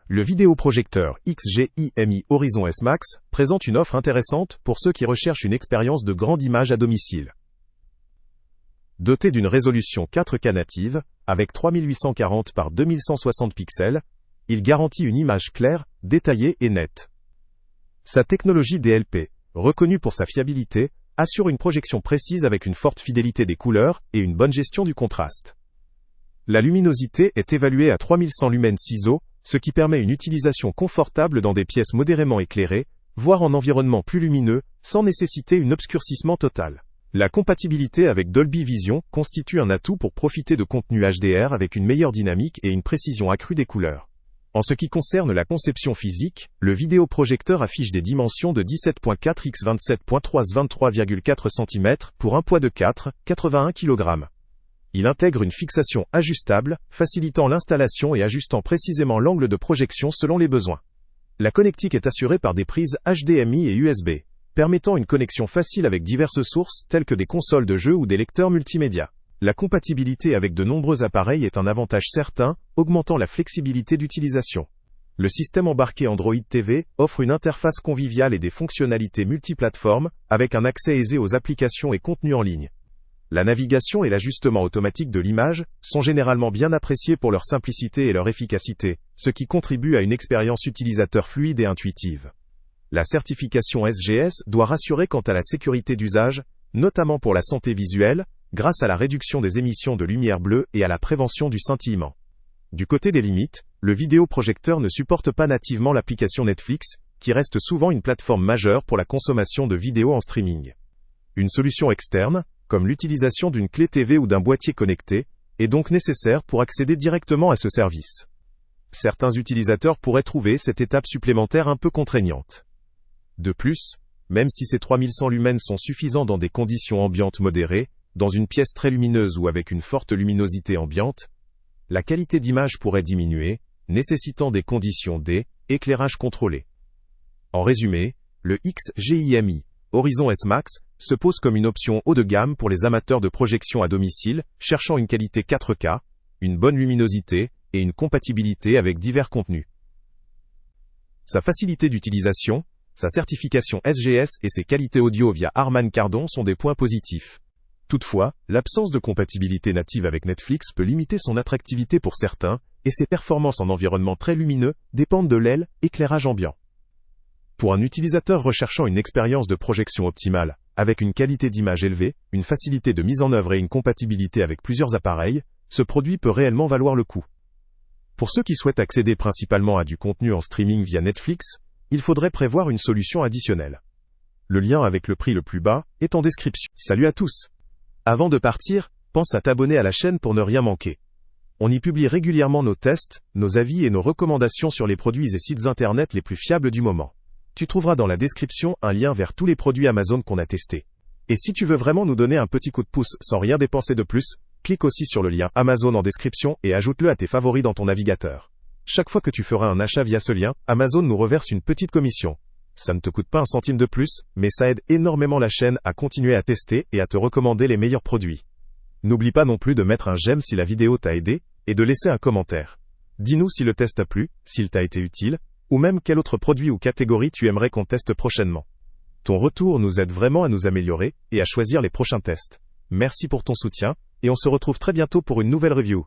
Le vidéoprojecteur XGIMI Horizon S Max présente une offre intéressante pour ceux qui recherchent une expérience de grande image à domicile. Doté d'une résolution 4K native, avec 3840 par 2160 pixels, il garantit une image claire, détaillée et nette. Sa technologie DLP, reconnue pour sa fiabilité, assure une projection précise avec une forte fidélité des couleurs et une bonne gestion du contraste. La luminosité est évaluée à 3100 lumens ISO, ce qui permet une utilisation confortable dans des pièces modérément éclairées, voire en environnement plus lumineux, sans nécessiter un obscurcissement total. La compatibilité avec Dolby Vision constitue un atout pour profiter de contenu HDR avec une meilleure dynamique et une précision accrue des couleurs. En ce qui concerne la conception physique, le vidéoprojecteur affiche des dimensions de 17.4 x 27.3 23,4 cm pour un poids de 4,81 kg. Il intègre une fixation ajustable, facilitant l'installation et ajustant précisément l'angle de projection selon les besoins. La connectique est assurée par des prises HDMI et USB, permettant une connexion facile avec diverses sources telles que des consoles de jeux ou des lecteurs multimédia. La compatibilité avec de nombreux appareils est un avantage certain, augmentant la flexibilité d'utilisation. Le système embarqué Android TV offre une interface conviviale et des fonctionnalités multiplateformes, avec un accès aisé aux applications et contenus en ligne. La navigation et l'ajustement automatique de l'image sont généralement bien appréciés pour leur simplicité et leur efficacité, ce qui contribue à une expérience utilisateur fluide et intuitive. La certification SGS doit rassurer quant à la sécurité d'usage, notamment pour la santé visuelle, grâce à la réduction des émissions de lumière bleue et à la prévention du scintillement. Du côté des limites, le vidéoprojecteur ne supporte pas nativement l'application Netflix, qui reste souvent une plateforme majeure pour la consommation de vidéos en streaming. Une solution externe, comme l'utilisation d'une clé TV ou d'un boîtier connecté, est donc nécessaire pour accéder directement à ce service. Certains utilisateurs pourraient trouver cette étape supplémentaire un peu contraignante. De plus, même si ces 3100 lumens sont suffisants dans des conditions ambiantes modérées, dans une pièce très lumineuse ou avec une forte luminosité ambiante, la qualité d'image pourrait diminuer, nécessitant des conditions d'éclairage contrôlé. En résumé, le XGIMI Horizon S Max se pose comme une option haut de gamme pour les amateurs de projection à domicile, cherchant une qualité 4K, une bonne luminosité et une compatibilité avec divers contenus. Sa facilité d'utilisation, sa certification SGS et ses qualités audio via Harman Kardon sont des points positifs. Toutefois, l'absence de compatibilité native avec Netflix peut limiter son attractivité pour certains, et ses performances en environnement très lumineux dépendent de l'éclairage ambiant. Pour un utilisateur recherchant une expérience de projection optimale, avec une qualité d'image élevée, une facilité de mise en œuvre et une compatibilité avec plusieurs appareils, ce produit peut réellement valoir le coup. Pour ceux qui souhaitent accéder principalement à du contenu en streaming via Netflix, il faudrait prévoir une solution additionnelle. Le lien avec le prix le plus bas est en description. Salut à tous! Avant de partir, pense à t'abonner à la chaîne pour ne rien manquer. On y publie régulièrement nos tests, nos avis et nos recommandations sur les produits et sites internet les plus fiables du moment. Tu trouveras dans la description un lien vers tous les produits Amazon qu'on a testés. Et si tu veux vraiment nous donner un petit coup de pouce sans rien dépenser de plus, clique aussi sur le lien Amazon en description et ajoute-le à tes favoris dans ton navigateur. Chaque fois que tu feras un achat via ce lien, Amazon nous reverse une petite commission. Ça ne te coûte pas un centime de plus, mais ça aide énormément la chaîne à continuer à tester et à te recommander les meilleurs produits. N'oublie pas non plus de mettre un j'aime si la vidéo t'a aidé, et de laisser un commentaire. Dis-nous si le test t'a plu, s'il t'a été utile, ou même quel autre produit ou catégorie tu aimerais qu'on teste prochainement. Ton retour nous aide vraiment à nous améliorer, et à choisir les prochains tests. Merci pour ton soutien, et on se retrouve très bientôt pour une nouvelle review.